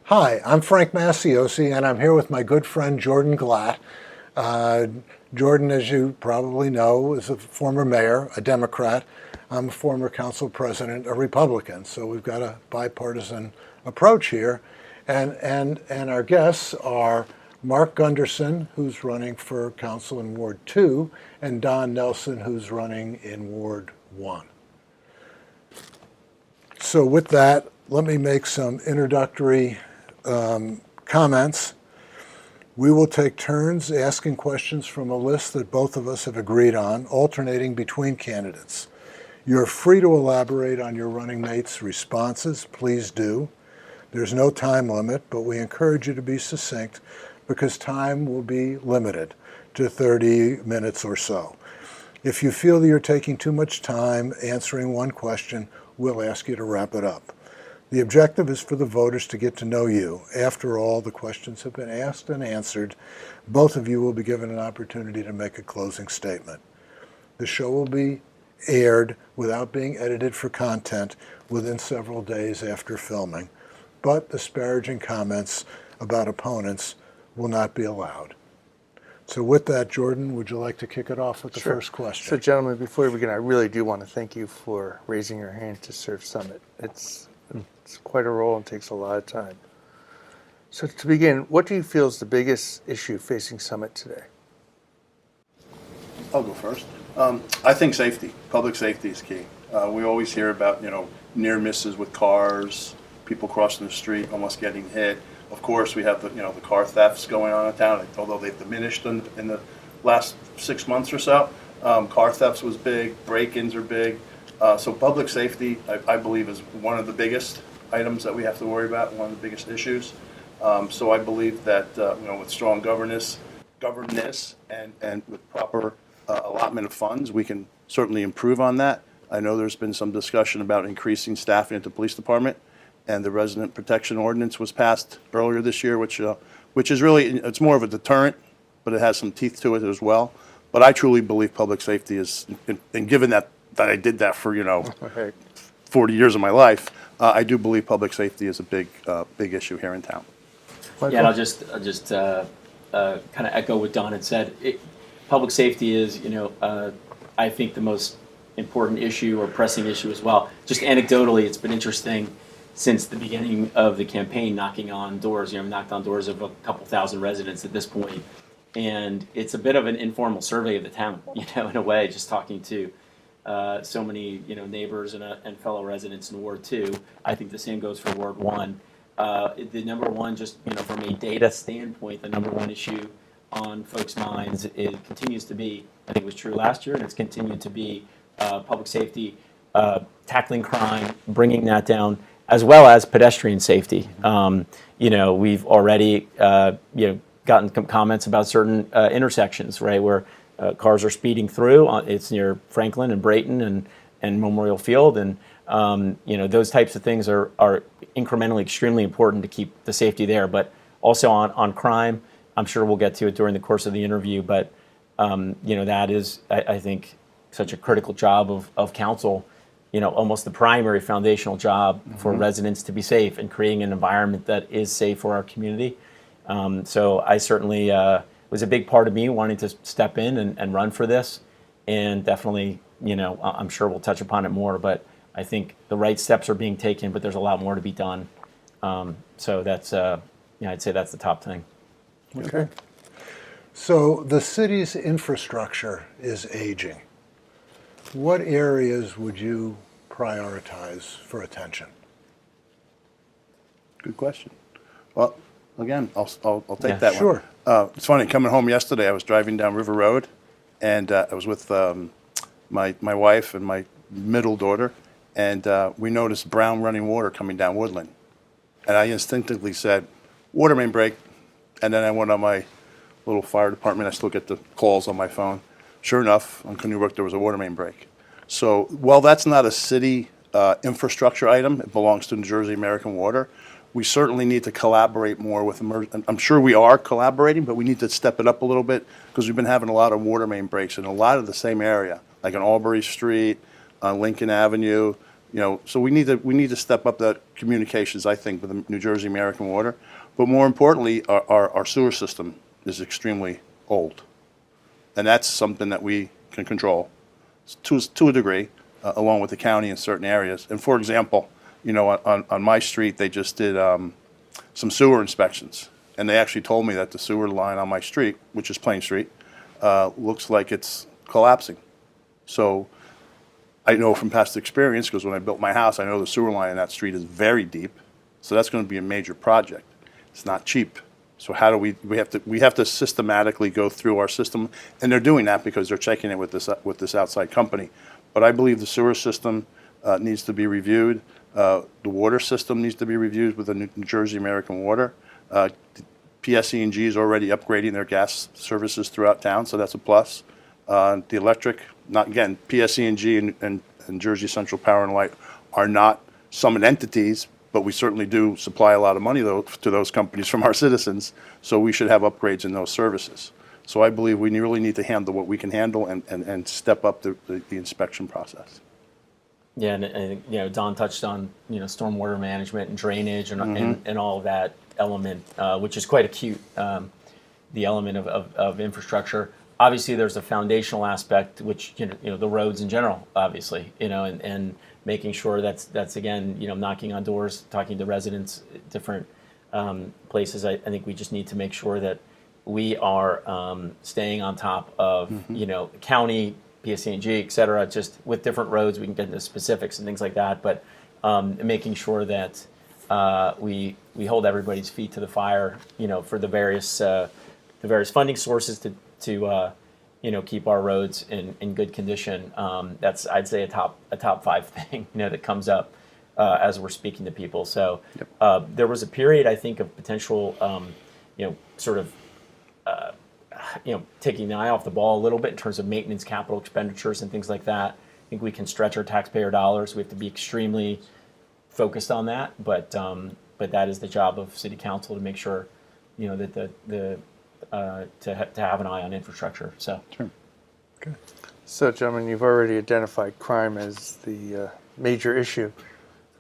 Hi, I'm Frank Masiosi, and I'm here with my good friend Jordan Glatt. Uh, Jordan, as you probably know, is a former mayor, a Democrat. I'm a former council president, a Republican. So we've got a bipartisan approach here. And our guests are Mark Gunderson, who's running for council in Ward 2, and Don Nelson, who's running in Ward 1. So with that, let me make some introductory comments. We will take turns asking questions from a list that both of us have agreed on, alternating between candidates. You're free to elaborate on your running mate's responses. Please do. There's no time limit, but we encourage you to be succinct because time will be limited to 30 minutes or so. If you feel that you're taking too much time answering one question, we'll ask you to wrap it up. The objective is for the voters to get to know you. After all, the questions have been asked and answered. Both of you will be given an opportunity to make a closing statement. The show will be aired without being edited for content within several days after filming, but disparaging comments about opponents will not be allowed. So with that, Jordan, would you like to kick it off with the first question? So, gentlemen, before we begin, I really do want to thank you for raising your hand to serve Summit. It's quite a role and takes a lot of time. So to begin, what do you feel is the biggest issue facing Summit today? I'll go first. I think safety, public safety is key. We always hear about, near misses with cars, people crossing the street, almost getting hit. Of course, we have the car thefts going on in town, although they've diminished in the last 6 months or so. Car thefts was big, break-ins are big. So public safety, I believe, is one of the biggest items that we have to worry about, one of the biggest issues. So I believe that with strong governance and with proper allotment of funds, we can certainly improve on that. I know there's been some discussion about increasing staffing at the police department, and the resident protection ordinance was passed earlier this year, which is really, it's more of a deterrent, but it has some teeth to it as well. But I truly believe public safety is, and given that I did that for 40 years of my life, I do believe public safety is a big issue here in town. Yeah, and I'll just kind of echo what Don had said. Public safety is, I think the most important issue or pressing issue as well. Just anecdotally, it's been interesting since the beginning of the campaign, knocking on doors. I've knocked on doors of a couple thousand residents at this point, and it's a bit of an informal survey of the town, in a way, just talking to so many, neighbors and fellow residents in Ward 2. I think the same goes for Ward 1. The number one, just from a data standpoint, the number one issue on folks' minds, it continues to be, I think it was true last year, and it's continued to be public safety, tackling crime, bringing that down, as well as pedestrian safety. We've already, gotten comments about certain intersections, right, where cars are speeding through. It's near Franklin and Brayton and Memorial Field, and those types of things are incrementally extremely important to keep the safety there. But also on crime, I'm sure we'll get to it during the course of the interview. But that is, I think, such a critical job of council. Almost the primary foundational job for residents to be safe and creating an environment that is safe for our community. So I certainly was a big part of me wanting to step in and run for this, and definitely, I'm sure we'll touch upon it more, but I think the right steps are being taken, but there's a lot more to be done. So that's, I'd say that's the top thing. Okay. So the city's infrastructure is aging. What areas would you prioritize for attention? Good question. Well, again, I'll take that sure. one. It's funny, coming home yesterday, I was driving down River Road, and I was with my wife and my middle daughter, and we noticed brown running water coming down Woodland. And I instinctively said, water main break. And then I went on my little fire department. I still get the calls on my phone. Sure enough, on Canoe Brook, there was a water main break. So while that's not a city infrastructure item, it belongs to New Jersey American Water, we certainly need to collaborate more with I'm sure we are collaborating, but we need to step it up a little bit because we've been having a lot of water main breaks in a lot of the same area, like on Albury Street, on Lincoln Avenue, So we need to step up that communications, I think, with the New Jersey American Water. But more importantly, our sewer system is extremely old. And that's something that we can control to a degree, along with the county in certain areas. And for example, on my street, they just did some sewer inspections. And they actually told me that the sewer line on my street, which is Plain Street, looks like it's collapsing. So I know from past experience, because when I built my house, I know the sewer line in that street is very deep. So that's going to be a major project. It's not cheap. So how do we have to systematically go through our system, and they're doing that because they're checking it with this outside company. But I believe the sewer system needs to be reviewed. The water system needs to be reviewed with the New Jersey American Water. PSE&G is already upgrading their gas services throughout town, so that's a plus. The electric, not again, PSE&G and Jersey Central Power and Light are not Summit entities, but we certainly do supply a lot of money to those companies from our citizens, so we should have upgrades in those services. So I believe we really need to handle what we can handle and step up the inspection process. Yeah, and I think Don touched on stormwater management and drainage and all of that element, which is quite acute. The element of infrastructure. Obviously, there's a foundational aspect, which the roads in general, obviously, and making sure that's again knocking on doors, talking to residents, different places. I think we just need to make sure that we are staying on top of county, PSE&G, et cetera, just with different roads. We can get into specifics and things like that, but making sure that we hold everybody's feet to the fire, for the various funding sources to keep our roads in good condition. That's, I'd say, a top 5 thing that comes up as we're speaking to people. So there was a period, I think, of potential taking the eye off the ball a little bit in terms of maintenance, capital expenditures, and things like that. I think we can stretch our taxpayer dollars. We have to be extremely focused on that, but that is the job of City Council to make sure that to have an eye on infrastructure. So, Sure. Okay. So, gentlemen, you've already identified crime as the major issue.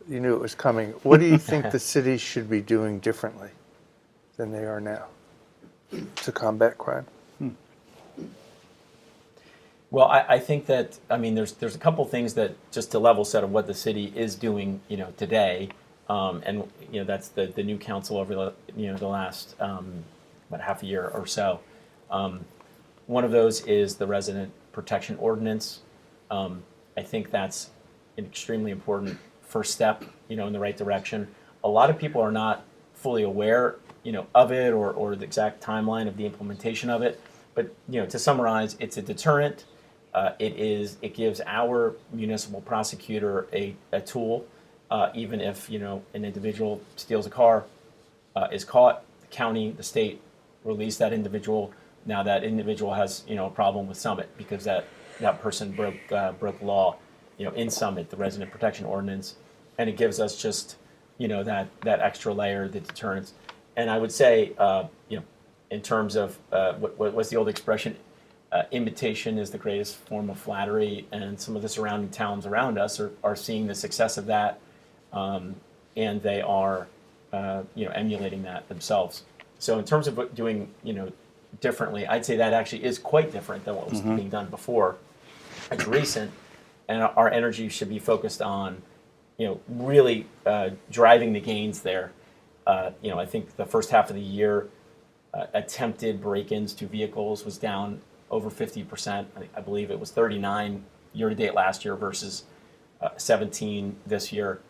You knew it was coming. What do you think the city should be doing differently than they are now to combat crime? Well, I think that there's a couple things that, just to level set of what the city is doing today, and that's the new council over the last about half a year or so. One of those is the resident protection ordinance. I think that's an extremely important first step, in the right direction. A lot of people are not fully aware, of it or the exact timeline of the implementation of it. But to summarize, it's a deterrent. It gives our municipal prosecutor a tool, even if an individual steals a car, is caught, the county, the state release that individual. Now that individual has a problem with Summit because that person broke law in Summit, the resident protection ordinance, and it gives us just that extra layer, the deterrence. And I would say in terms of what's the old expression? Imitation is the greatest form of flattery, and some of the surrounding towns around us are seeing the success of that, and they are emulating that themselves. So in terms of doing differently, I'd say that actually is quite different than what was being done before. It's recent, and our energy should be focused on really driving the gains there. I think the first half of the year, attempted break-ins to vehicles was down over 50%. I believe it was 39 year-to-date last year versus 17 this year.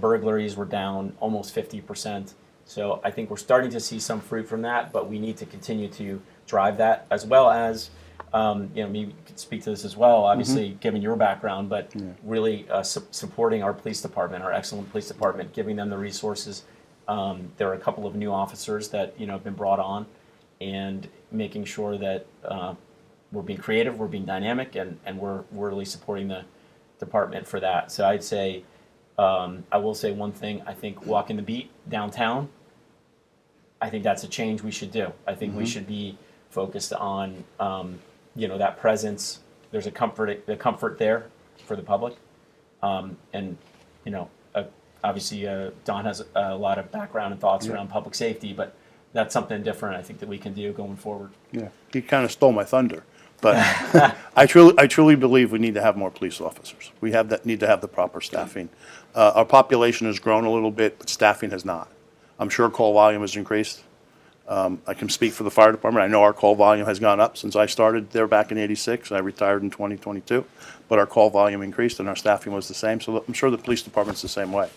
Burglaries were down almost 50%. So I think we're starting to see some fruit from that, but we need to continue to drive that, as well as, maybe you could speak to this as well, obviously, given your background, but really supporting our police department, our excellent police department, giving them the resources. There are a couple of new officers that have been brought on, and making sure that we're being creative, we're being dynamic, and we're really supporting the department for that. So I'd say, I will say one thing, I think walking the beat downtown, I think that's a change we should do. I think we should be focused on, that presence. There's the comfort there for the public. And, you know, obviously Don has a lot of background and thoughts around public safety, but that's something different I think that we can do going forward. Yeah, he kind of stole my thunder, but I truly believe we need to have more police officers. We need to have the proper staffing. Our population has grown a little bit, but staffing has not. I'm sure call volume has increased. I can speak for the fire department. I know our call volume has gone up since I started there back in '86. I retired in 2022, but our call volume increased and our staffing was the same. So I'm sure the police department's the same way.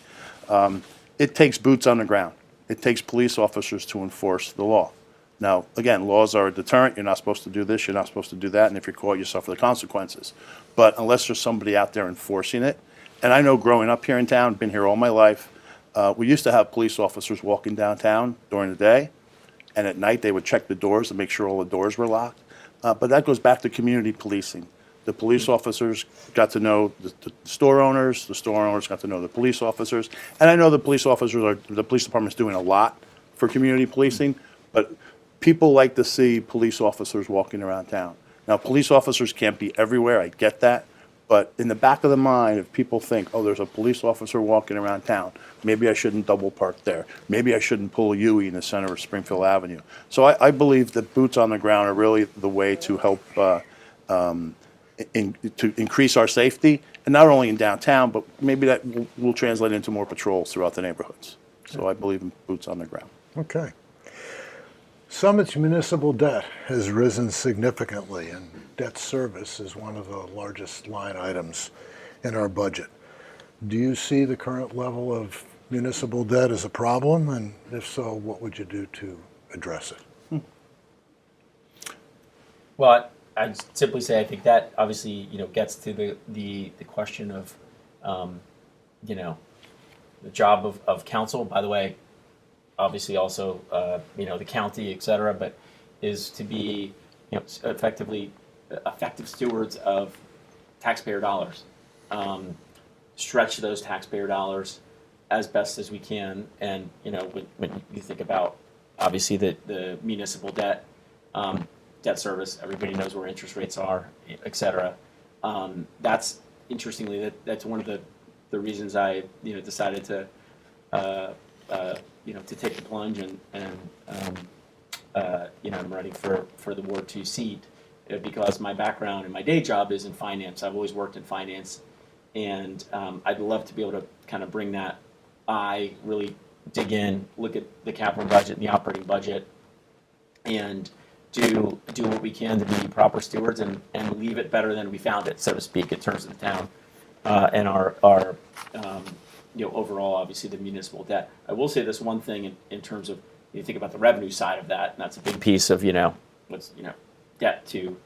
It takes boots on the ground. It takes police officers to enforce the law. Now, again, laws are a deterrent. You're not supposed to do this, you're not supposed to do that, and if you're caught, you suffer the consequences. But unless there's somebody out there enforcing it, and I know growing up here in town, been here all my life, we used to have police officers walking downtown during the day, and at night they would check the doors to make sure all the doors were locked. But that goes back to community policing. The police officers got to know the store owners got to know the police officers. And I know the police department's doing a lot for community policing, but people like to see police officers walking around town. Now, police officers can't be everywhere, I get that, but in the back of the mind, if people think, oh, there's a police officer walking around town, maybe I shouldn't double park there. Maybe I shouldn't pull a U-E in the center of Springfield Avenue. So I believe that boots on the ground are really the way to help to increase our safety, and not only in downtown, but maybe that will translate into more patrols throughout the neighborhoods. So I believe in boots on the ground. Okay. Summit's municipal debt has risen significantly, and debt service is one of the largest line items in our budget. Do you see the current level of municipal debt as a problem? And if so, what would you do to address it? Well, I'd simply say I think that obviously, you know, gets to the question of, you know, the job of council. By the way, obviously also, you know, the county, et cetera, but is to be, you know, effective stewards of taxpayer dollars. Stretch those taxpayer dollars as best as we can. And, you know, when you think about, obviously, the municipal debt, debt service, everybody knows where interest rates are, et cetera. That's, interestingly, that's one of the reasons I, you know, decided to, you know, to take the plunge and you know, I'm running for the Ward 2 seat because my background and my day job is in finance. I've always worked in finance, and I'd love to be able to kind of bring that really dig in, look at the capital budget and the operating budget, and do what we can to be proper stewards and leave it better than we found it, so to speak, in terms of the town and our you know, overall, obviously, the municipal debt. I will say this one thing in terms of, you think about the revenue side of that, and that's a big piece of, you know, what's, you know, debt to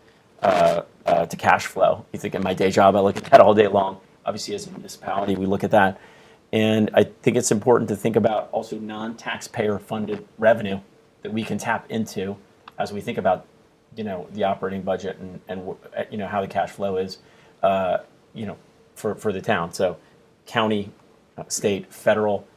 cash flow. You think in my day job, I look at that all day long. Obviously, as a municipality, we look at that. And I think it's important to think about also non-taxpayer funded revenue that we can tap into as we think about, you know, the operating budget and you know, how the cash flow is, you know, for the town. So county, state, federal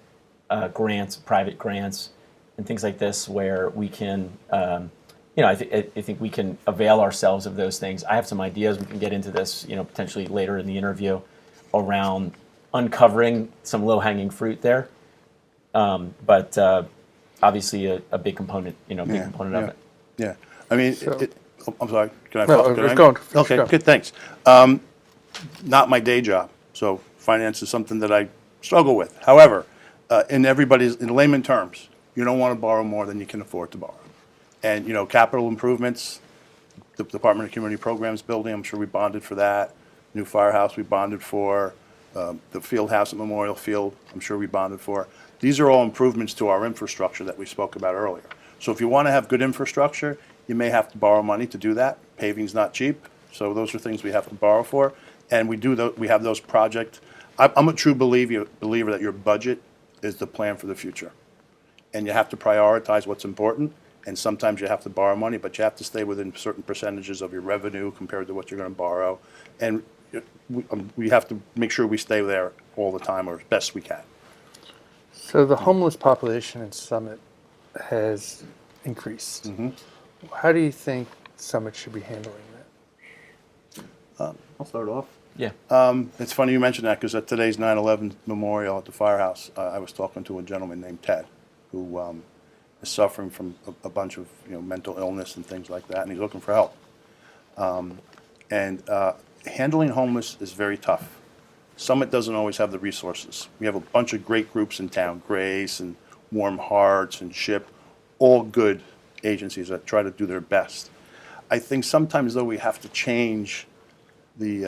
grants, private grants, and things like this, where we can, you know, I think we can avail ourselves of those things. I have some ideas. We can get into this, you know, potentially later in the interview around uncovering some low-hanging fruit there. But obviously a big component, you know, component of it. Yeah, I mean, So- I'm sorry, can I? No, can I- go on. Okay, Go. good, thanks. Not my day job, so finance is something that I struggle with. However, in layman terms, you don't want to borrow more than you can afford to borrow. And, you know, capital improvements, the Department of Community Programs building, I'm sure we bonded for that. New firehouse, we bonded for. The field house at Memorial Field, I'm sure we bonded for. These are all improvements to our infrastructure that we spoke about earlier. So if you want to have good infrastructure, you may have to borrow money to do that. Paving's not cheap, so those are things we have to borrow for. And we have those projects. I'm a true believer that your budget is the plan for the future. And you have to prioritize what's important, and sometimes you have to borrow money, but you have to stay within certain percentages of your revenue compared to what you're going to borrow. And we have to make sure we stay there all the time, or as best we can. So the homeless population in Summit has increased. How do you think Summit should be handling that? I'll start off. Yeah. It's funny you mentioned that because at today's 9/11 memorial at the firehouse, I was talking to a gentleman named Ted, who is suffering from a bunch of mental illness and things like that, and he's looking for help. And handling homeless is very tough. Summit doesn't always have the resources. We have a bunch of great groups in town, Grace and Warm Hearts and SHIP, all good agencies that try to do their best. I think sometimes, though, we have to change the,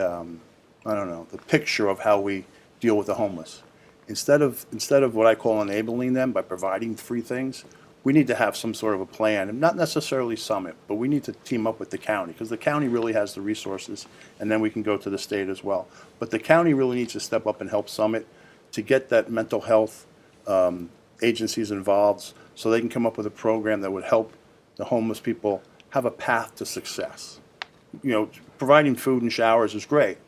the picture of how we deal with the homeless. Instead of what I call enabling them by providing free things, we need to have some sort of a plan, and not necessarily Summit, but we need to team up with the county, because the county really has the resources, and then we can go to the state as well. But the county really needs to step up and help Summit to get that mental health agencies involved so they can come up with a program that would help the homeless people have a path to success. Providing food and showers is great,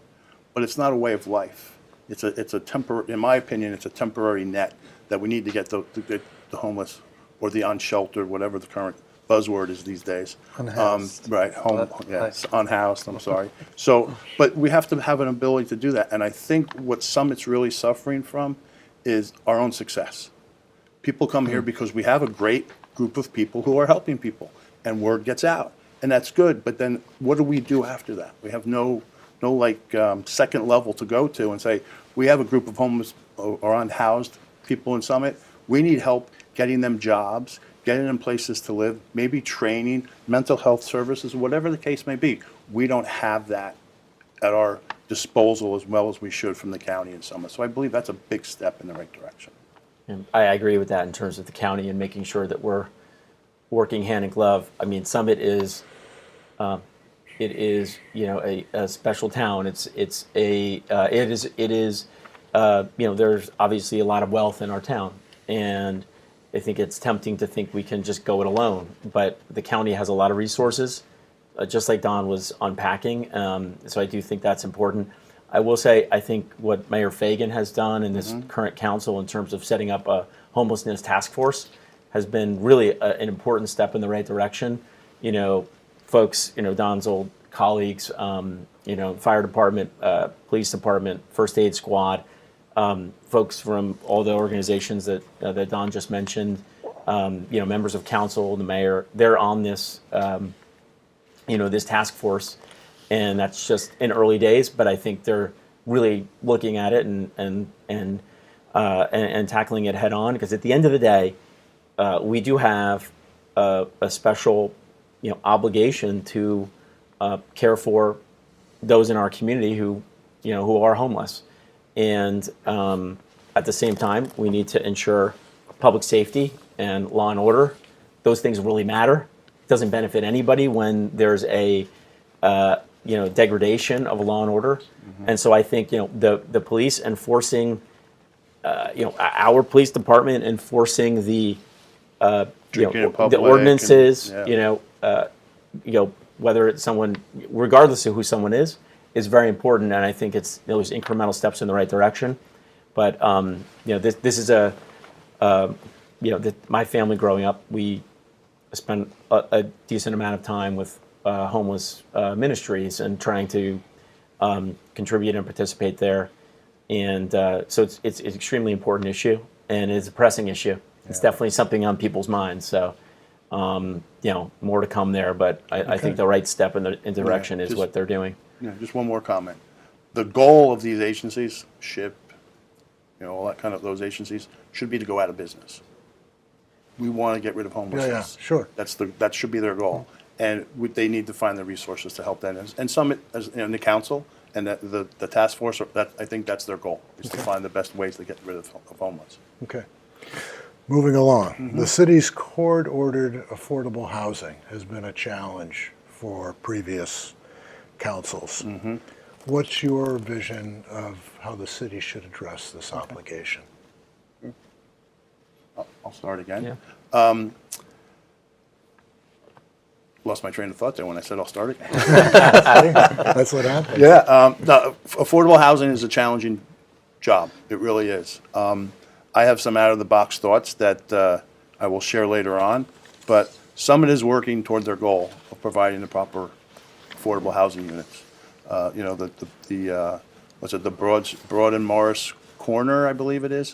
but it's not a way of life. It's a temporary, in my opinion, it's a temporary net that we need to get the homeless or the unsheltered, whatever the current buzzword is these days. Unhoused. Right, unhoused, I'm sorry. So, but we have to have an ability to do that. And I think what Summit's really suffering from is our own success. People come here because we have a great group of people who are helping people, and word gets out. And that's good, but then what do we do after that? We have no second level to go to and say, we have a group of homeless or unhoused people in Summit. We need help getting them jobs, getting them places to live, maybe training, mental health services, whatever the case may be. We don't have that at our disposal as well as we should from the county in Summit. So I believe that's a big step in the right direction. And I agree with that in terms of the county and making sure that we're working hand in glove. I mean, Summit is, a special town. There's obviously a lot of wealth in our town, and I think it's tempting to think we can just go it alone. But the county has a lot of resources, just like Don was unpacking. So I do think that's important. I will say, I think what Mayor Fagan has done in this current council in terms of setting up a homelessness task force has been really an important step in the right direction. Folks, Don's old colleagues, fire department, police department, first aid squad, folks from all the organizations that Don just mentioned, members of council, the mayor, they're on this, this task force. And that's just in early days, but I think they're really looking at it and tackling it head on. Because at the end of the day, we do have a special, obligation to care for those in our community who are homeless, and at the same time, we need to ensure public safety and law and order. Those things really matter. It doesn't benefit anybody when there's a degradation of law and order. And so I think, the police enforcing, our police department enforcing the ordinances, whether it's someone, regardless of who someone is very important. And I think it's those incremental steps in the right direction. But, this is my family growing up, we spent a decent amount of time with homeless ministries and trying to contribute and participate there. And so it's an extremely important issue, and it's a pressing issue. It's definitely something on people's minds. So, more to come there, but I think the right step in the direction is what they're doing. Just one more comment. The goal of these agencies, SHIP, all that kind of those agencies, should be to go out of business. We want to get rid of homelessness. Yeah, sure. That should be their goal. And they need to find the resources to help them. And Summit, the council and the task force, I think that's their goal, is to find the best ways to get rid of homeless. Okay. Moving along. The city's court-ordered affordable housing has been a challenge for previous councils. What's your vision of how the city should address this obligation? I'll start again. Yeah. Lost my train of thought there when I said I'll start again. That's what happened. Affordable housing is a challenging job. It really is. I have some out-of-the-box thoughts that I will share later on, but Summit is working toward their goal of providing the proper affordable housing units. You know, what's it, the Broad and Morris corner, I believe it is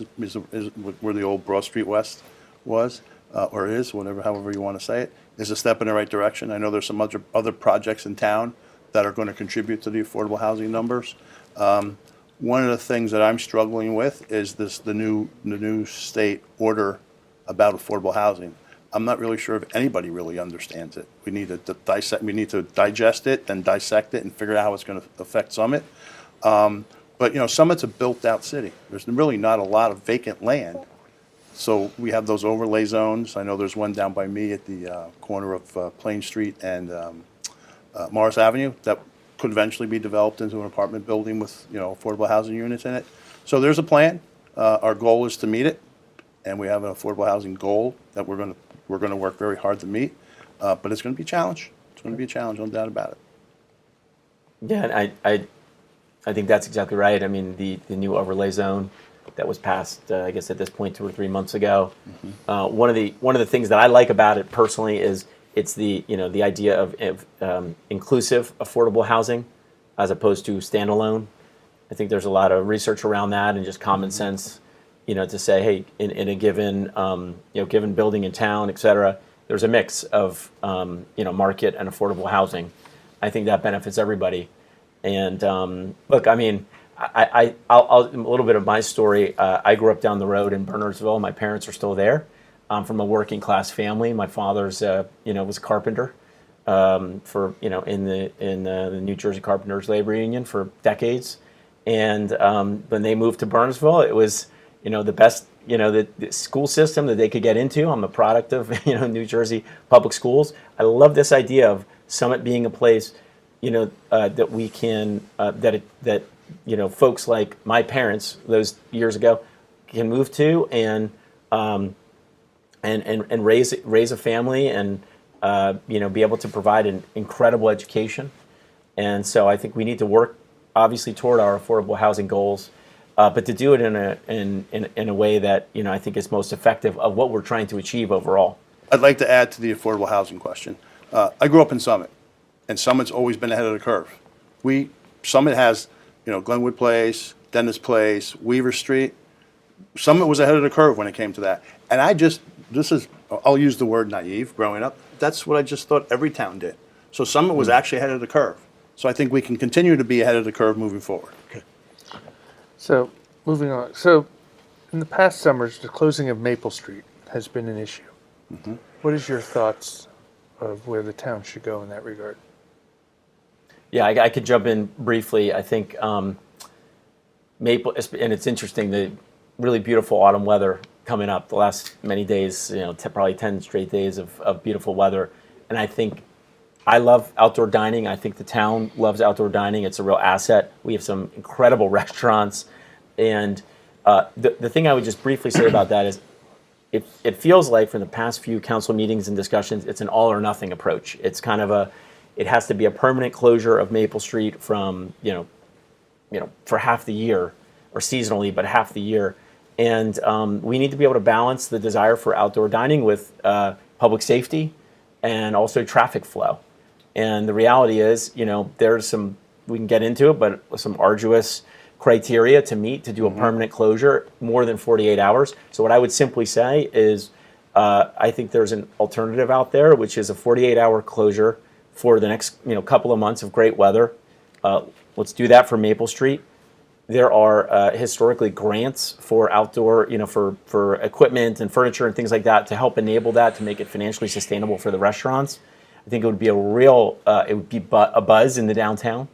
where the old Broad Street West was, or is, however you want to say it, is a step in the right direction. I know there's some other projects in town that are going to contribute to the affordable housing numbers. One of the things that I'm struggling with is the new state order about affordable housing. I'm not really sure if anybody really understands it. We need to dissect. We need to digest it, then dissect it, and figure out how it's going to affect Summit. But you know, Summit's a built-out city. There's really not a lot of vacant land. So we have those overlay zones. I know there's one down by me at the corner of Plain Street and Morris Avenue that could eventually be developed into an apartment building with, you know, affordable housing units in it. So there's a plan. Our goal is to meet it, and we have an affordable housing goal that we're going to work very hard to meet. But it's going to be a challenge. It's going to be a challenge, no doubt about it. Yeah, and I think that's exactly right. I mean, the new overlay zone that was passed, I guess at this point 2 or 3 months ago. One of the things that I like about it personally is it's the idea of inclusive affordable housing as opposed to standalone. I think there's a lot of research around that and just common sense, to say, hey, in a given given building in town, et cetera, there's a mix of market and affordable housing. I think that benefits everybody. And look, I mean, I'll a little bit of my story. I grew up down the road in Bernardsville. My parents are still there. I'm from a working class family. My father's was a carpenter for in the New Jersey Carpenters Labor Union for decades. And when they moved to Burnsville, it was the best the school system that they could get into. I'm a product of New Jersey public schools. I love this idea of Summit being a place that we can that folks like my parents those years ago can move to and raise a family and be able to provide an incredible education. And so I think we need to work obviously toward our affordable housing goals, but to do it in a way that I think is most effective of what we're trying to achieve overall. I'd like to add to the affordable housing question. I grew up in Summit, and Summit's always been ahead of the curve. Summit has, Glenwood Place, Dennis Place, Weaver Street. Summit was ahead of the curve when it came to that. And I'll use the word naive, growing up. That's what I just thought every town did. So Summit was actually ahead of the curve. So I think we can continue to be ahead of the curve moving forward. Okay. So moving on. So in the past summers, the closing of Maple Street has been an issue. Mm-hmm. What is your thoughts of where the town should go in that regard? Yeah, I could jump in briefly. I think Maple, and it's interesting, the really beautiful autumn weather coming up the last many days, probably 10 straight days of beautiful weather. And I think I love outdoor dining. I think the town loves outdoor dining. It's a real asset. We have some incredible restaurants. And the thing I would just briefly say about that is it feels like from the past few council meetings and discussions, it's an all or nothing approach. It's kind of it has to be a permanent closure of Maple Street from, for half the year or seasonally, but half the year. And we need to be able to balance the desire for outdoor dining with public safety and also traffic flow. And the reality is, there's some, we can get into it, but some arduous criteria to meet to do a permanent closure more than 48 hours. So what I would simply say is I think there's an alternative out there, which is a 48-hour closure for the next couple of months of great weather. Let's do that for Maple Street. There are historically grants for outdoor, for equipment and furniture and things like that to help enable that, to make it financially sustainable for the restaurants. I think it would be a buzz in the downtown.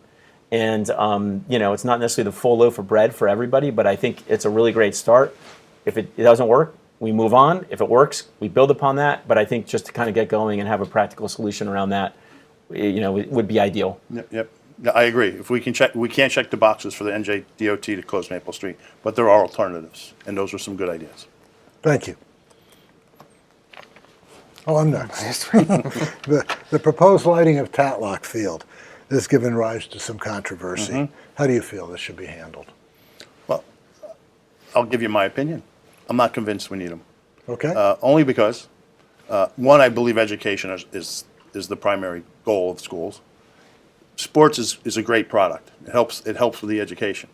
And, it's not necessarily the full loaf of bread for everybody, but I think it's a really great start. If it doesn't work, we move on. If it works, we build upon that. But I think just to kind of get going and have a practical solution around that, it would be ideal. Yep. Yeah, I agree. If we can't check the boxes for the NJDOT to close Maple Street, but there are alternatives, and those are some good ideas. Thank you. Oh, I'm next. The proposed lighting of Tatlock Field has given rise to some controversy. Mm-hmm. How do you feel this should be handled? Well, I'll give you my opinion. I'm not convinced we need them. Okay. Only because, one, I believe education is the primary goal of schools. sports is a great product. It helps with the education.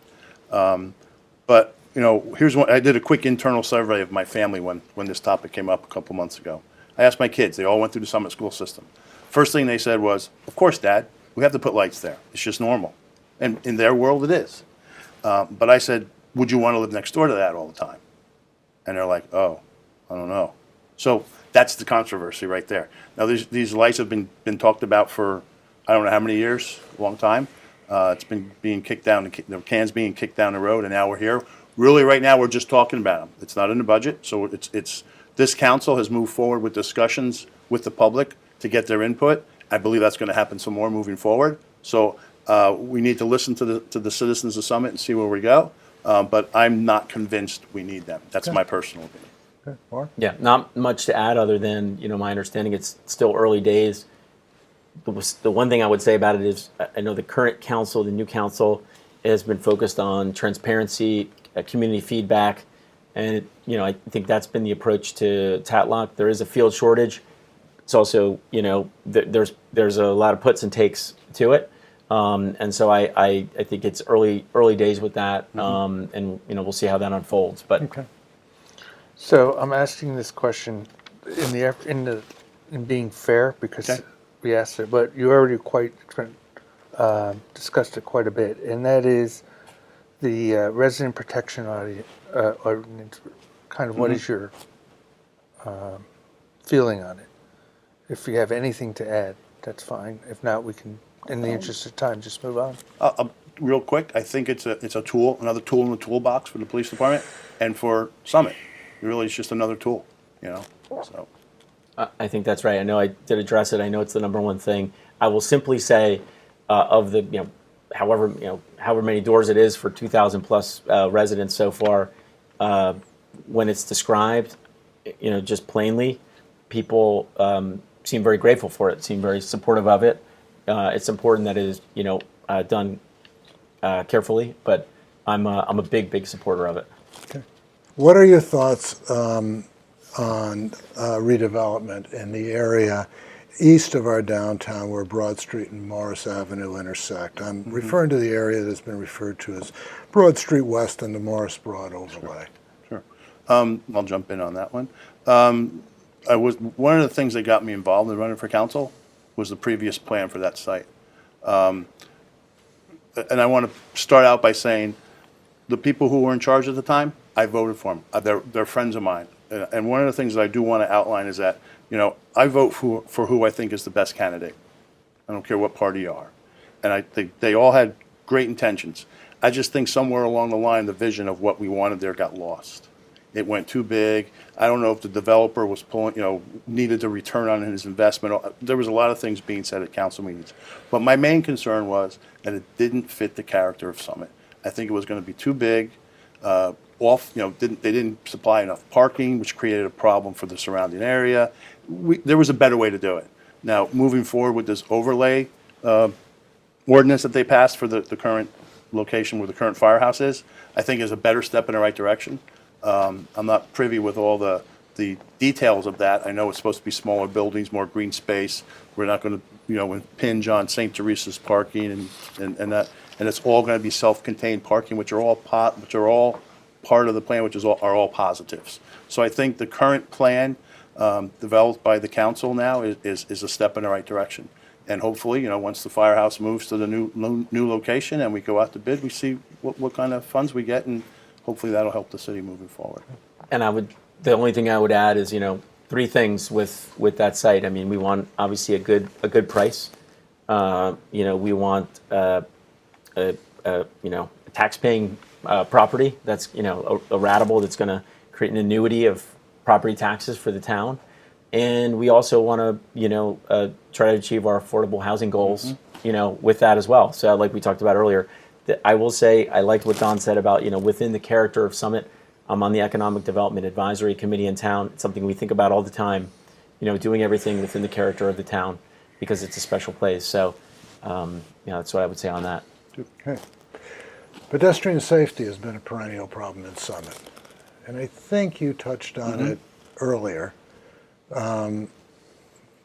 But here's one. I did a quick internal survey of my family when this topic came up a couple months ago. I asked my kids. They all went through the Summit School System. First thing they said was, "Of course, Dad. We have to put lights there. It's just normal." And in their world, it is. But I said, "Would you want to live next door to that all the time?" And they're like, "Oh, I don't know." So that's the controversy right there. Now these lights have been talked about for I don't know how many years, a long time. It's been being kicked down, the cans being kicked down the road, and now we're here. Really, right now, we're just talking about them. It's not in the budget, so it's this council has moved forward with discussions with the public to get their input. I believe that's going to happen some more moving forward. So we need to listen to the citizens of Summit and see where we go. But I'm not convinced we need them. That's my personal opinion. Okay, Mark? Yeah, not much to add other than, my understanding it's still early days. The one thing I would say about it is I know the current council, the new council, has been focused on transparency, community feedback, and I think that's been the approach to Tatlock. There is a field shortage. It's also, there's a lot of puts and takes to it, and so I think it's early days with that, and we'll see how that unfolds. But Okay. So I'm asking this question in being fair because Okay. we asked it, but you already discussed it quite a bit, and that is the resident protection ordinance. Kind of what is your feeling on it? If you have anything to add, that's fine. If not, we can, in the interest of time, just move on. Real quick, I think it's a tool, another tool in the toolbox for the police department and for Summit. It really is just another tool, So I think that's right. I know I did address it. I know it's the number one thing. I will simply say, of the however many doors it is for 2,000 plus residents so far, when it's described, just plainly, people seem very grateful for it. Seem very supportive of it. It's important that it is done carefully, but I'm a big supporter of it. Okay. What are your thoughts on redevelopment in the area east of our downtown where Broad Street and Morris Avenue intersect? I'm referring to the area that's been referred to as Broad Street West and the Morris Broad overlay. Sure. I'll jump in on that one. One of the things that got me involved in running for council was the previous plan for that site. And I want to start out by saying the people who were in charge at the time, I voted for them. They're friends of mine. And one of the things that I do want to outline is that, I vote for who I think is the best candidate. I don't care what party you are. And I think they all had great intentions. I just think somewhere along the line, the vision of what we wanted there got lost. It went too big. I don't know if the developer was needed to return on his investment. There was a lot of things being said at council meetings. But my main concern was that it didn't fit the character of Summit. I think it was going to be too big. They didn't supply enough parking, which created a problem for the surrounding area. There was a better way to do it. Now, moving forward with this overlay ordinance that they passed for the current location where the current firehouse is, I think is a better step in the right direction. I'm not privy with all the details of that. I know it's supposed to be smaller buildings, more green space. We're not going to, impinge on St. Teresa's parking and that, and it's all going to be self-contained parking, which are all part of the plan, are all positives. So I think the current plan developed by the council now is a step in the right direction. And hopefully, once the firehouse moves to the new location and we go out to bid, we see what kind of funds we get, and hopefully that'll help the city moving forward. And the only thing I would add is, three things with that site. I mean, we want obviously a good price. We want a tax-paying property that's a ratable that's going to create an annuity of property taxes for the town, and we also want to try to achieve our affordable housing goals with that as well. So like we talked about earlier, I will say I liked what Don said about within the character of Summit. I'm on the Economic Development Advisory Committee in town. It's something we think about all the time, doing everything within the character of the town because it's a special place. So that's what I would say on that. Okay. Pedestrian safety has been a perennial problem in Summit, and I think you touched on it earlier.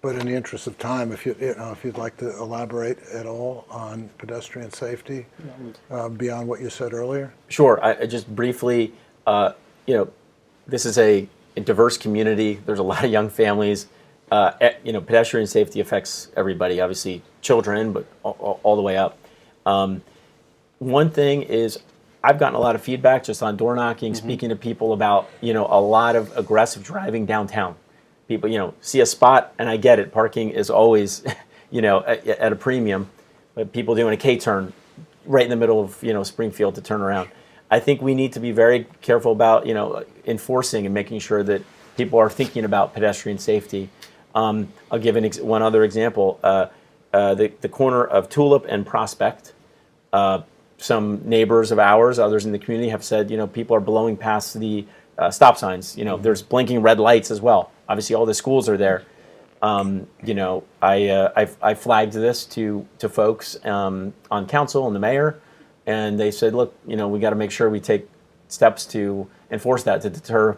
But in the interest of time, if if you'd like to elaborate at all on pedestrian safety beyond what you said earlier. Sure. I just briefly, this is a diverse community. There's a lot of young families. Pedestrian safety affects everybody, obviously children, but all the way up. One thing is I've gotten a lot of feedback just on door knocking, speaking to people about, a lot of aggressive driving downtown. People, see a spot, and I get it. Parking is always, at a premium, but people doing a K-turn right in the middle of, Springfield to turn around. I think we need to be very careful about, enforcing and making sure that people are thinking about pedestrian safety. I'll give one other example. The corner of Tulip and Prospect, some neighbors of ours, others in the community have said, people are blowing past the stop signs. There's blinking red lights as well. Obviously, all the schools are there. I flagged this to folks on council and the mayor, and they said, look, we got to make sure we take steps to enforce that to deter,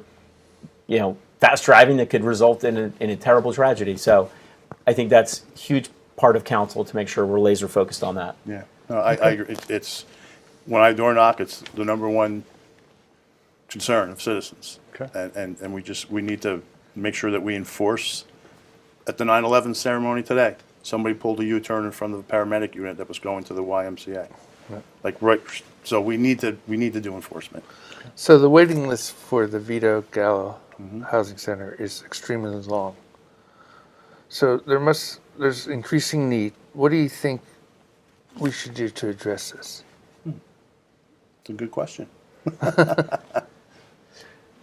fast driving that could result in a terrible tragedy. So I think that's a huge part of council to make sure we're laser focused on that. Yeah, no, I agree. It's when I door knock, it's the number one concern of citizens. Okay. And we need to make sure that we enforce. At the 9/11 ceremony today, somebody pulled a U-turn in front of the paramedic unit that was going to the YMCA. So we need to do enforcement. So the waiting list for the Vito Gallo Housing Center is extremely long. So there's increasing need. What do you think we should do to address this? It's a good question.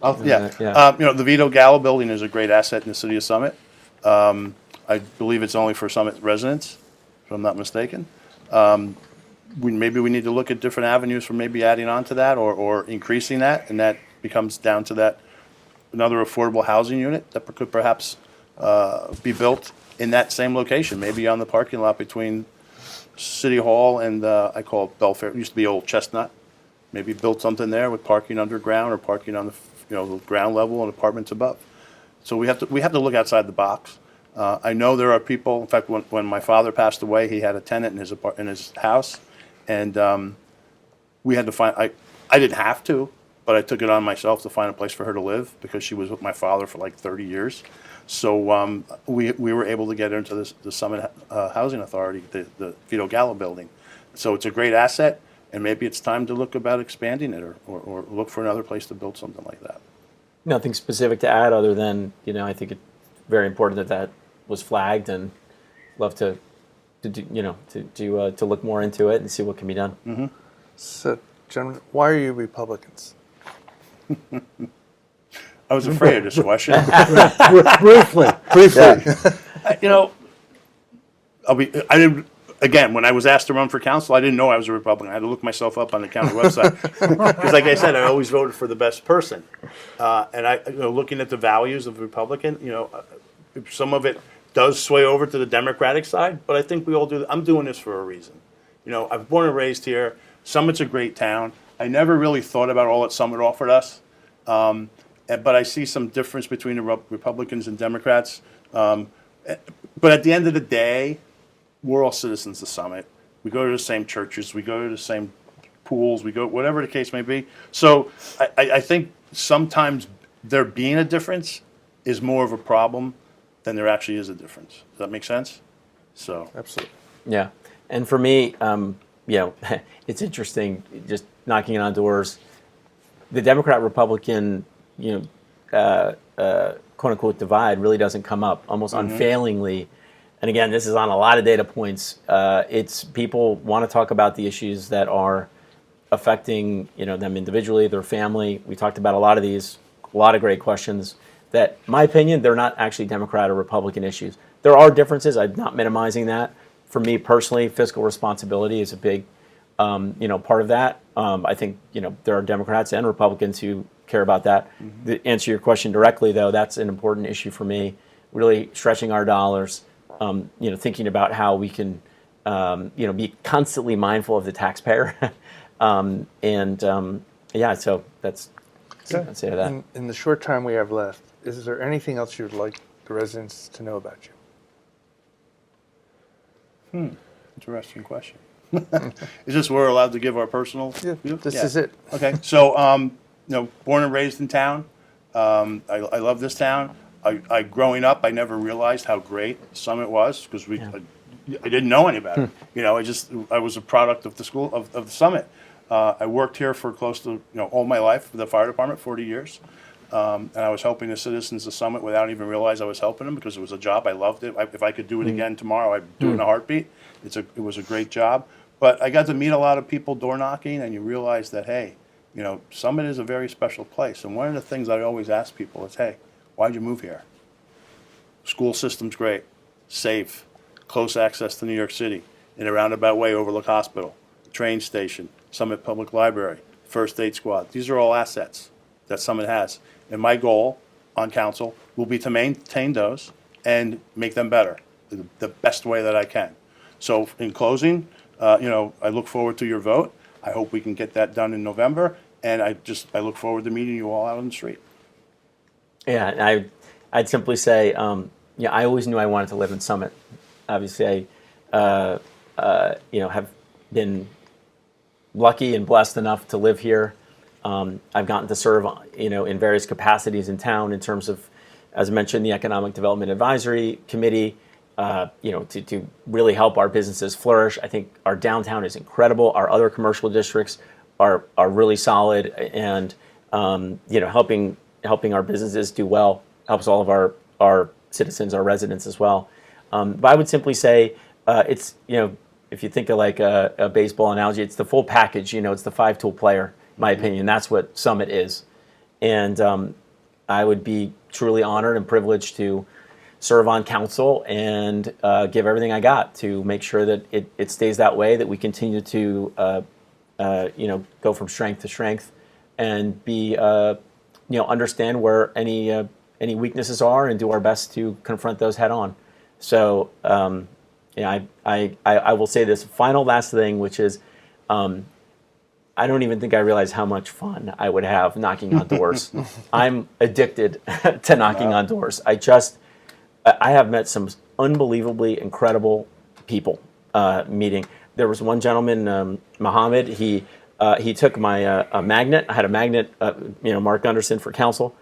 Yeah. The Vito Gallo building is a great asset in the city of Summit. I believe it's only for Summit residents, if I'm not mistaken. Maybe we need to look at different avenues for maybe adding on to that or increasing that, and that becomes down to that another affordable housing unit that could perhaps be built in that same location, maybe on the parking lot between City Hall and I call it Belfair. It used to be Old Chestnut. Maybe build something there with parking underground or parking on the the ground level and apartments above. So we have to look outside the box. I know there are people. In fact, when my father passed away, he had a tenant in his house, and we had to find. I didn't have to, but I took it on myself to find a place for her to live because she was with my father for like 30 years. So we were able to get her into the Summit Housing Authority, the Vito Gallo building. So it's a great asset, and maybe it's time to look about expanding it or look for another place to build something like that. Nothing specific to add other than, I think it's very important that was flagged, and love to look more into it and see what can be done. Mm-hmm. So, gentlemen, why are you Republicans? I was afraid of this question. Briefly. I didn't. Again, when I was asked to run for council, I didn't know I was a Republican. I had to look myself up on the county website because, like I said, I always voted for the best person. And looking at the values of the Republican, some of it does sway over to the Democratic side, but I think we all do. I'm doing this for a reason. I'm born and raised here. Summit's a great town. I never really thought about all that Summit offered us, but I see some difference between the Republicans and Democrats. But at the end of the day, we're all citizens of Summit. We go to the same churches. We go to the same pools. We go, whatever the case may be. So I think sometimes there being a difference is more of a problem than there actually is a difference. Does that make sense? So Absolutely. Yeah. And for me, it's interesting just knocking on doors. The Democrat-Republican, quote unquote divide really doesn't come up almost unfailingly. And again, this is on a lot of data points. It's people want to talk about the issues that are affecting them individually, their family. We talked about a lot of these, a lot of great questions that, in my opinion, they're not actually Democrat or Republican issues. There are differences. I'm not minimizing that. For me personally, fiscal responsibility is a big part of that. I think there are Democrats and Republicans who care about that. To answer your question directly, though, that's an important issue for me. Really stretching our dollars. Thinking about how we can, be constantly mindful of the taxpayer, so that's I'd say that. In the short time we have left, is there anything else you'd like the residents to know about you? Interesting question. Is this where we're allowed to give our personal view? This is it. Okay, so, born and raised in town. I love this town. Growing up, I never realized how great Summit was because I didn't know any better. I was a product of the school, of the Summit. I worked here for close to, all my life for the fire department, 40 years. And I was helping the citizens of Summit without even realize I was helping them because it was a job. I loved it. If I could do it again tomorrow, I'd do it in a heartbeat. It was a great job. But I got to meet a lot of people door knocking, and you realize that, hey, Summit is a very special place. And one of the things I always ask people is, hey, why'd you move here? School system's great, safe, close access to New York City, in a roundabout way, Overlook Hospital, train station, Summit Public Library, First Aid Squad. These are all assets that Summit has. And my goal on council will be to maintain those and make them better, the best way that I can. So in closing, I look forward to your vote. I hope we can get that done in November, and I look forward to meeting you all out on the street. Yeah, and I'd simply say, I always knew I wanted to live in Summit. Obviously, I, have been lucky and blessed enough to live here. I've gotten to serve, in various capacities in town in terms of, as I mentioned, the Economic Development Advisory Committee, to really help our businesses flourish. I think our downtown is incredible. Our other commercial districts are really solid, and helping our businesses do well helps all of our citizens, our residents as well. But I would simply say it's, if you think of like a baseball analogy, it's the full package. It's the five-tool player, in my opinion. That's what Summit is. And I would be truly honored and privileged to serve on council and give everything I got to make sure that it stays that way, that we continue to go from strength to strength and be understand where any weaknesses are and do our best to confront those head on. So I will say this final last thing, which is I don't even think I realize how much fun I would have knocking on doors. I'm addicted to knocking on doors. I have met some unbelievably incredible people meeting. There was one gentleman, Mohammed. He took my magnet. I had a magnet, Mark Gunderson for council,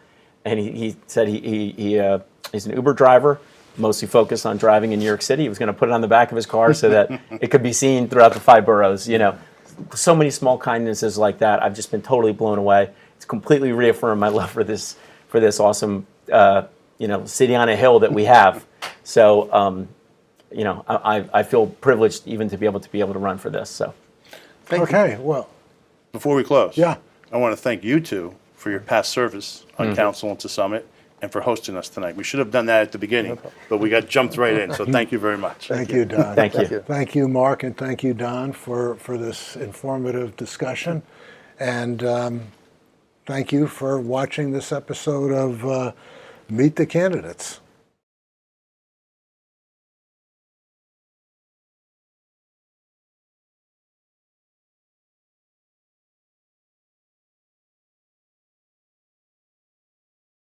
and he said he's an Uber driver, mostly focused on driving in New York City. He was going to put it on the back of his car so that it could be seen throughout the 5 boroughs. So many small kindnesses like that. I've just been totally blown away. It's completely reaffirmed my love for this awesome city on a hill that we have. So I feel privileged even to be able to run for this. So Thank you. Okay, well, Before we close, Yeah. I want to thank you two for your past service on council and to Summit, and for hosting us tonight. We should have done that at the beginning, but we got jumped right in. So thank you very much. thank you, Don. Thank you. Thank you, Mark, and thank you, Don, for this informative discussion. And thank you for watching this episode of Meet the Candidates.